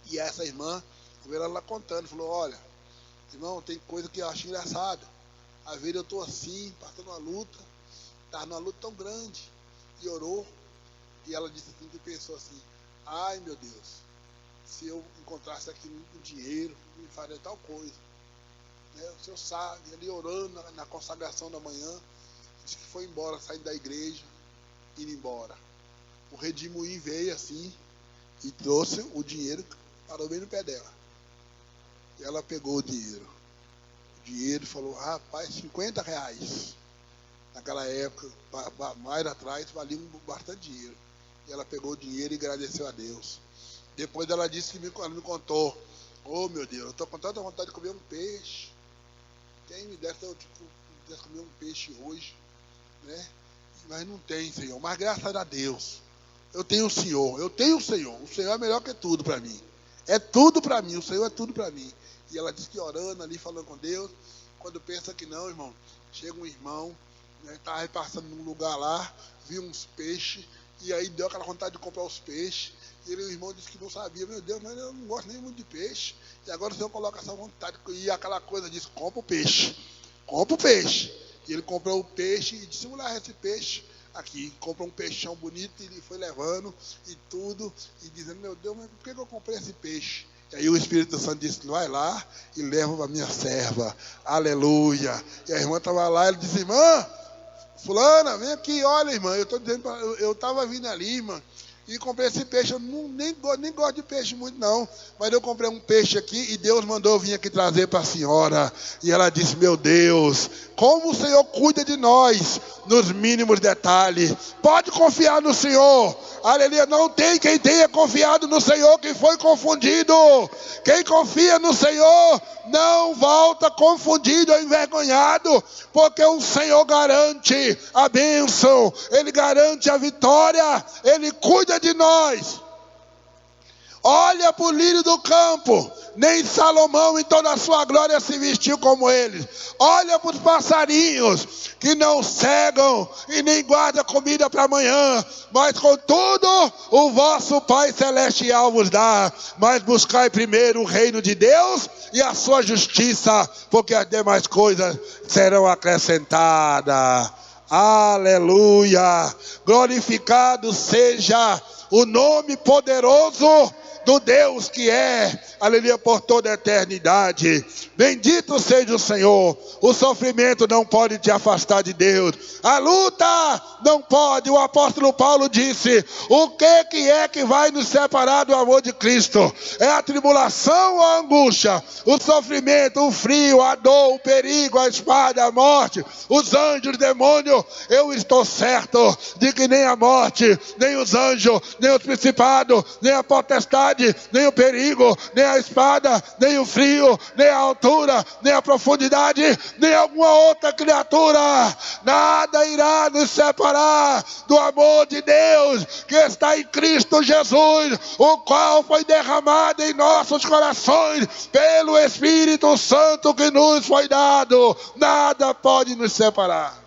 E essa irmã, eu vi ela lá contando, falou, olha, irmão, tem coisa que eu acho engraçada. Às vezes eu estou assim, passando uma luta, estava numa luta tão grande, e orou, e ela disse assim, que pensou assim, ai meu Deus, se eu encontrasse aqui um dinheiro, eu faria tal coisa. Né? O Senhor sabe, ali orando na consagração da manhã, disse que foi embora, saindo da igreja, indo embora. O redemoinho veio assim, e trouxe o dinheiro, parou bem no pé dela. E ela pegou o dinheiro. O dinheiro falou, rapaz, R$50. Naquela época, mais atrás, valia bastante dinheiro. E ela pegou o dinheiro e agradeceu a Deus. Depois ela disse que ela me contou, oh meu Deus, eu estou com tanta vontade de comer um peixe. Quem me desse, eu pudesse comer um peixe hoje, né? Mas não tem, Senhor. Mas graças a Deus, eu tenho o Senhor. O Senhor é melhor que tudo para mim. É tudo para mim, o Senhor é tudo para mim. E ela disse que orando ali, falando com Deus, quando pensa que não, irmão, chega um irmão, né, estava passando num lugar lá, viu uns peixes, e aí deu aquela vontade de comprar os peixes, e o irmão disse que não sabia, meu Deus, mas eu não gosto nem muito de peixe, e agora o Senhor coloca essa vontade, e aquela coisa disse, compra o peixe, e ele comprou o peixe, e disse, vou levar esse peixe aqui, comprou um peixão bonito, e ele foi levando, e tudo, e dizendo, meu Deus, mas por que eu comprei esse peixe? E aí o Espírito Santo disse, vai lá e leva para minha serva. Aleluia. E a irmã estava lá, ele disse, irmã, fulana, vem aqui, olha, irmã, eu estou dizendo, eu estava vindo ali, irmã, e comprei esse peixe, eu nem gosto de peixe muito não, mas eu comprei um peixe aqui e Deus mandou eu vir aqui trazer para a senhora. E ela disse, meu Deus, como o Senhor cuida de nós nos mínimos detalhes. Pode confiar no Senhor. Aleluia, não tem quem tenha confiado no Senhor que foi confundido. Quem confia no Senhor não volta confundido ou envergonhado, porque o Senhor garante a bênção, Ele garante a vitória, Ele cuida de nós. Olha para o lírio do campo, nem Salomão em toda a sua glória se vestiu como ele. Olha para os passarinhos, que não cegam e nem guardam comida para amanhã, mas contudo o vosso Pai Celestial vos dá. Mas buscai primeiro o reino de Deus e a sua justiça, porque as demais coisas serão acrescentadas. Aleluia, glorificado seja o nome poderoso do Deus que é, aleluia, por toda a eternidade. Bendito seja o Senhor. O sofrimento não pode te afastar de Deus. A luta não pode. O apóstolo Paulo disse: o que é que vai nos separar do amor de Cristo? É a tribulação ou a angústia, o sofrimento, o frio, a dor, o perigo, a espada, a morte, os anjos, o demônio. Eu estou certo de que nem a morte, nem os anjos, nem os principados, nem a potestade, nem o perigo, nem a espada, nem o frio, nem a altura, nem a profundidade, nem alguma outra criatura, nada irá nos separar do amor de Deus que está em Cristo Jesus, o qual foi derramado em nossos corações pelo Espírito Santo que nos foi dado. Nada pode nos separar.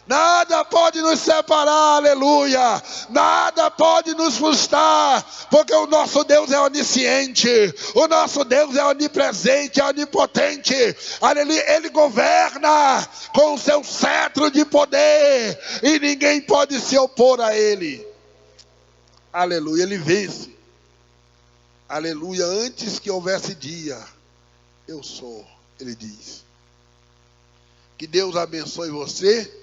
Nada pode nos separar, aleluia. Nada pode nos frustrar, porque o nosso Deus é onisciente, o nosso Deus é onipresente, é onipotente. Aleluia. Ele governa com o seu cetro de poder e ninguém pode se opor a ele. Aleluia. Ele vence. Aleluia. Antes que houvesse dia, eu sou, ele diz. Que Deus abençoe você.